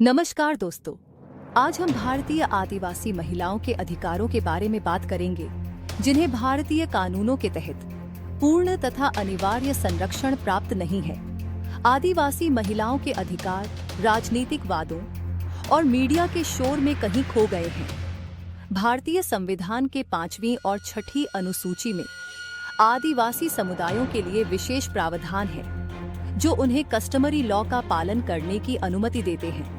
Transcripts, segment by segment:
नमस्कार दोस्तों, आज हम भारतीय आदिवासी महिलाओं के अधिकारों के बारे में बात करेंगे, जिन्हें भारतीय कानूनों के तहत पूर्ण तथा अनिवार्य संरक्षण प्राप्त नहीं है। आदिवासी महिलाओं के अधिकार राजनीतिक वादों और मीडिया के शोर में कहीं खो गए हैं। भारतीय संविधान के 5वीं और 6ठी अनुसूची में आदिवासी समुदायों के लिए विशेष प्रावधान है, जो उन्हें कस्टमरी लॉ का पालन करने की अनुमति देते हैं,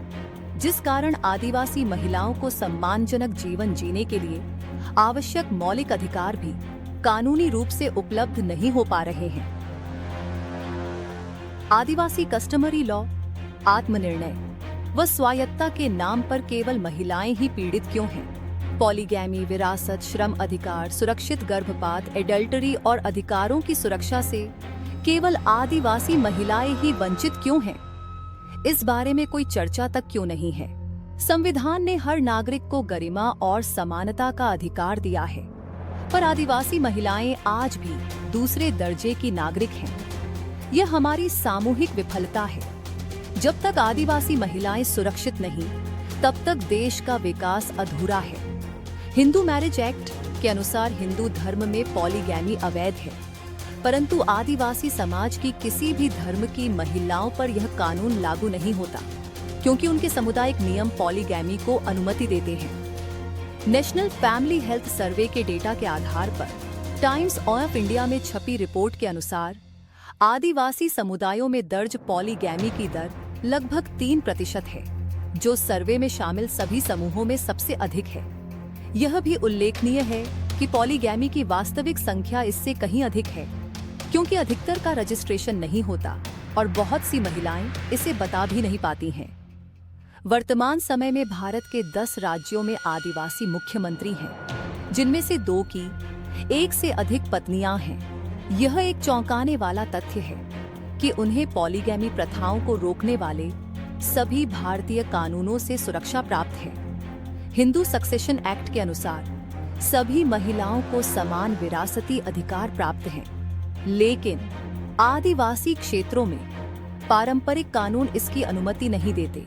जिस कारण आदिवासी महिलाओं को सम्मानजनक जीवन जीने के लिए आवश्यक मौलिक अधिकार भी कानूनी रूप से उपलब्ध नहीं हो पा रहे हैं। आदिवासी कस्टमरी लॉ आत्मनिर्णय व स्वायत्तता के नाम पर केवल महिलाएं ही पीड़ित क्यों हैं? पॉलीगैमी, विरासत, श्रम अधिकार, सुरक्षित गर्भपात, एडल्टरी और अधिकारों की सुरक्षा से केवल आदिवासी महिलाएं ही वंचित क्यों हैं? इस बारे में कोई चर्चा तक क्यों नहीं है? संविधान ने हर नागरिक को गरिमा और समानता का अधिकार दिया है, पर आदिवासी महिलाएं आज भी दूसरे दर्जे की नागरिक हैं। यह हमारी सामूहिक विफलता है। जब तक आदिवासी महिलाएं सुरक्षित नहीं, तब तक देश का विकास अधूरा है। हिंदू मैरिज एक्ट के अनुसार हिंदू धर्म में पॉलीगैमी अवैध है, परंतु आदिवासी समाज की किसी भी धर्म की महिलाओं पर यह कानून लागू नहीं होता, क्योंकि उनके सामुदायिक नियम पॉलीगैमी को अनुमति देते हैं। नेशनल फैमिली हेल्थ सर्वे के डेटा के आधार पर टाइम्स ऑफ इंडिया में छपी रिपोर्ट के अनुसार आदिवासी समुदायों में दर्ज पॉलीगैमी की दर लगभग 3% है, जो सर्वे में शामिल सभी समूहों में सबसे अधिक है। यह भी उल्लेखनीय है कि पॉलीगैमी की वास्तविक संख्या इससे कहीं अधिक है, क्योंकि अधिकतर का रजिस्ट्रेशन नहीं होता और बहुत सी महिलाएं इसे बता भी नहीं पाती हैं। वर्तमान समय में भारत के 10 राज्यों में आदिवासी मुख्यमंत्री हैं, जिनमें से 2 की 1 से अधिक पत्नियां हैं। यह एक चौंकाने वाला तथ्य है कि उन्हें पॉलीगैमी प्रथाओं को रोकने वाले सभी भारतीय कानूनों से सुरक्षा प्राप्त है। हिंदू सक्सेशन एक्ट के अनुसार सभी महिलाओं को समान विरासती अधिकार प्राप्त हैं, लेकिन आदिवासी क्षेत्रों में पारंपरिक कानून इसकी अनुमति नहीं देते।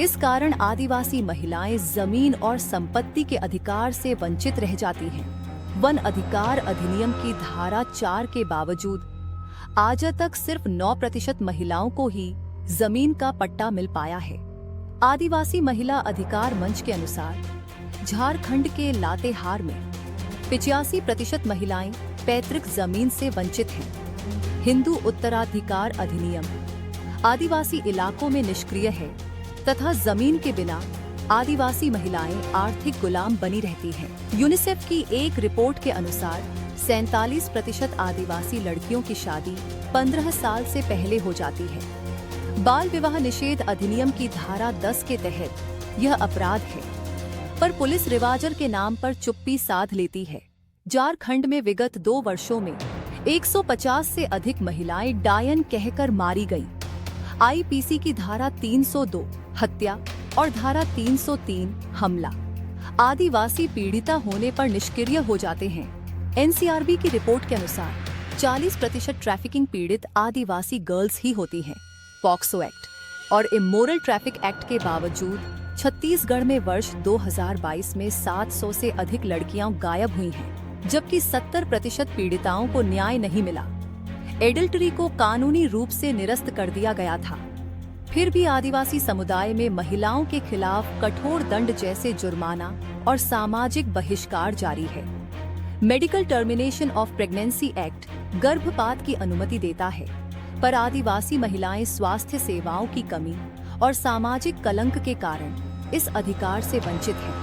इस कारण आदिवासी महिलाएं जमीन और संपत्ति के अधिकार से वंचित रह जाती हैं। वन अधिकार अधिनियम की धारा 4 के बावजूद आज तक सिर्फ 9% महिलाओं को ही जमीन का पट्टा मिल पाया है। आदिवासी महिला अधिकार मंच के अनुसार झारखंड के लातेहार में 85% महिलाएं पैतृक जमीन से वंचित हैं। हिंदू उत्तराधिकार अधिनियम आदिवासी इलाकों में निष्क्रिय है तथा जमीन के बिना आदिवासी महिलाएं आर्थिक गुलाम बनी रहती हैं। यूनिसेफ की एक रिपोर्ट के अनुसार 47% आदिवासी लड़कियों की शादी 15 साल से पहले हो जाती है। बाल विवाह निषेध अधिनियम की धारा 10 के तहत यह अपराध है, पर पुलिस रिवाजर के नाम पर चुप्पी साध लेती है। झारखंड में विगत 2 वर्षों में 150 से अधिक महिलाएं डायन कहकर मारी गईं। आईपीसी की धारा 302 हत्या और धारा 303 हमला आदिवासी पीड़िता होने पर निष्क्रिय हो जाते हैं। एनसीआरबी की रिपोर्ट के अनुसार 40% ट्रैफिकिंग पीड़ित आदिवासी गर्ल्स ही होती हैं। पॉक्सो एक्ट और इमोरल ट्रैफिक एक्ट के बावजूद छत्तीसगढ़ में वर्ष 2022 में 700 से अधिक लड़कियां गायब हुई हैं, जबकि 70% पीड़िताओं को न्याय नहीं मिला। एडल्टरी को कानूनी रूप से निरस्त कर दिया गया था, फिर भी आदिवासी समुदाय में महिलाओं के खिलाफ कठोर दंड जैसे जुर्माना और सामाजिक बहिष्कार जारी है। Medical termination of pregnancy act गर्भपात की अनुमति देता है, पर आदिवासी महिलाएं स्वास्थ्य सेवाओं की कमी और सामाजिक कलंक के कारण इस अधिकार से वंचित हैं।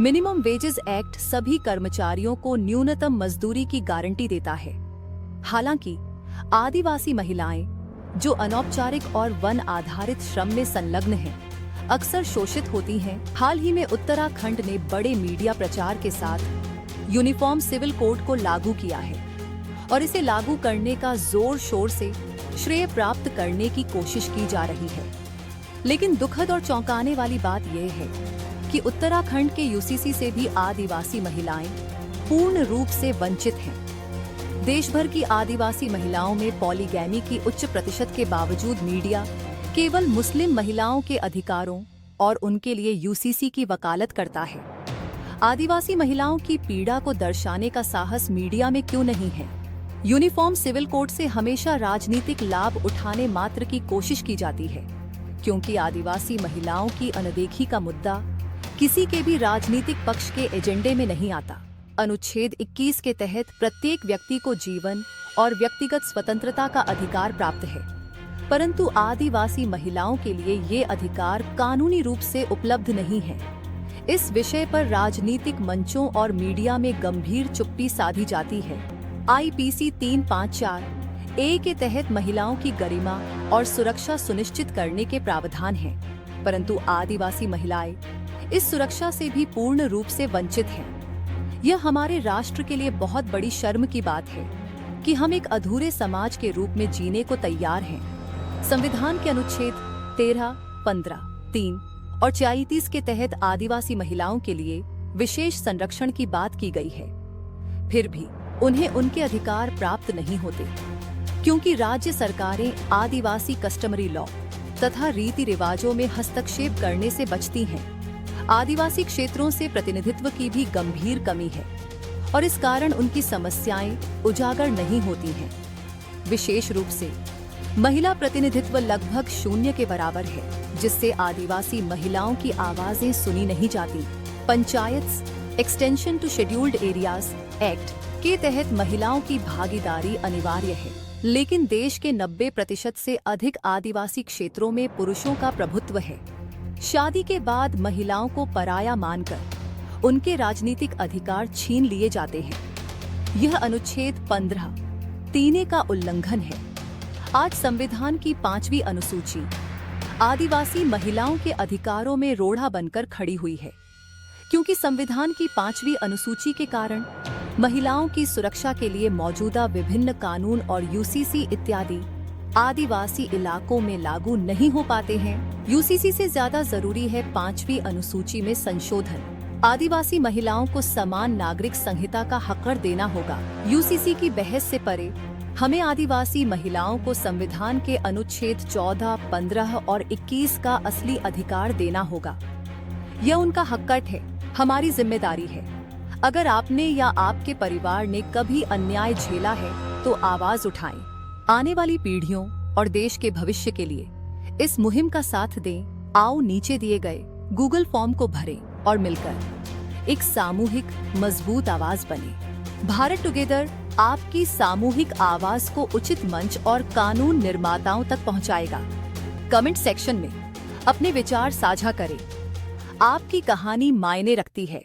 मिनिमम वेजेस एक्ट सभी कर्मचारियों को न्यूनतम मजदूरी की गारंटी देता है। हालांकि आदिवासी महिलाएं जो अनौपचारिक और वन आधारित श्रम में संलग्न हैं, अक्सर शोषित होती हैं। हाल ही में उत्तराखंड ने बड़े मीडिया प्रचार के साथ यूनिफॉर्म सिविल कोड को लागू किया है और इसे लागू करने का जोर शोर से श्रेय प्राप्त करने की कोशिश की जा रही है। लेकिन दुखद और चौंकाने वाली बात यह है कि उत्तराखंड के यूसीसी से भी आदिवासी महिलाएं पूर्ण रूप से वंचित हैं। देश भर की आदिवासी महिलाओं में पॉलीगैमी की उच्च प्रतिशत के बावजूद मीडिया केवल मुस्लिम महिलाओं के अधिकारों और उनके लिए यूसीसी की वकालत करता है। आदिवासी महिलाओं की पीड़ा को दर्शाने का साहस मीडिया में क्यों नहीं है? यूनिफॉर्म सिविल कोड से हमेशा राजनीतिक लाभ उठाने मात्र की कोशिश की जाती है, क्योंकि आदिवासी महिलाओं की अनदेखी का मुद्दा किसी के भी राजनीतिक पक्ष के एजेंडे में नहीं आता। अनुच्छेद 21 के तहत प्रत्येक व्यक्ति को जीवन और व्यक्तिगत स्वतंत्रता का अधिकार प्राप्त है, परंतु आदिवासी महिलाओं के लिए ये अधिकार कानूनी रूप से उपलब्ध नहीं है। इस विषय पर राजनीतिक मंचों और मीडिया में गंभीर चुप्पी साधी जाती है। आईपीसी 354 ए के तहत महिलाओं की गरिमा और सुरक्षा सुनिश्चित करने के प्रावधान हैं, परंतु आदिवासी महिलाएं इस सुरक्षा से भी पूर्ण रूप से वंचित हैं। यह हमारे राष्ट्र के लिए बहुत बड़ी शर्म की बात है कि हम एक अधूरे समाज के रूप में जीने को तैयार हैं। संविधान के अनुच्छेद 13, 15, 3 और 34 के तहत आदिवासी महिलाओं के लिए विशेष संरक्षण की बात की गई है, फिर भी उन्हें उनके अधिकार प्राप्त नहीं होते, क्योंकि राज्य सरकारें आदिवासी कस्टमरी लॉ तथा रीति रिवाजों में हस्तक्षेप करने से बचती हैं। आदिवासी क्षेत्रों से प्रतिनिधित्व की भी गंभीर कमी है और इस कारण उनकी समस्याएं उजागर नहीं होती हैं। विशेष रूप से महिला प्रतिनिधित्व लगभग शून्य के बराबर है, जिससे आदिवासी महिलाओं की आवाजें सुनी नहीं जाती। Panchayat extension to scheduled areas act के तहत महिलाओं की भागीदारी अनिवार्य है, लेकिन देश के 90% से अधिक आदिवासी क्षेत्रों में पुरुषों का प्रभुत्व है। शादी के बाद महिलाओं को पराया मानकर उनके राजनीतिक अधिकार छीन लिए जाते हैं। यह अनुच्छेद 15 3 का उल्लंघन है। आज संविधान की 5वीं अनुसूची आदिवासी महिलाओं के अधिकारों में रोड़ा बनकर खड़ी हुई है, क्योंकि संविधान की 5वीं अनुसूची के कारण महिलाओं की सुरक्षा के लिए मौजूदा विभिन्न कानून और यूसीसी इत्यादि आदिवासी इलाकों में लागू नहीं हो पाते हैं। यूसीसी से ज्यादा जरूरी है 5वीं अनुसूची में संशोधन। आदिवासी महिलाओं को समान नागरिक संहिता का हकदार देना होगा। यूसीसी की बहस से परे हमें आदिवासी महिलाओं को संविधान के अनुच्छेद 14, 15 और 21 का असली अधिकार देना होगा। यह उनका हकदार है, हमारी जिम्मेदारी है। अगर आपने या आपके परिवार ने कभी अन्याय झेला है तो आवाज उठाएं। आने वाली पीढ़ियों और देश के भविष्य के लिए इस मुहिम का साथ दें। आओ नीचे दिए गए गूगल फॉर्म को भरें और मिलकर एक सामूहिक मजबूत आवाज बने। भारत टुगेदर आपकी सामूहिक आवाज को उचित मंच और कानून निर्माताओं तक पहुंचाएगा। कमेंट सेक्शन में अपने विचार साझा करें। आपकी कहानी मायने रखती है।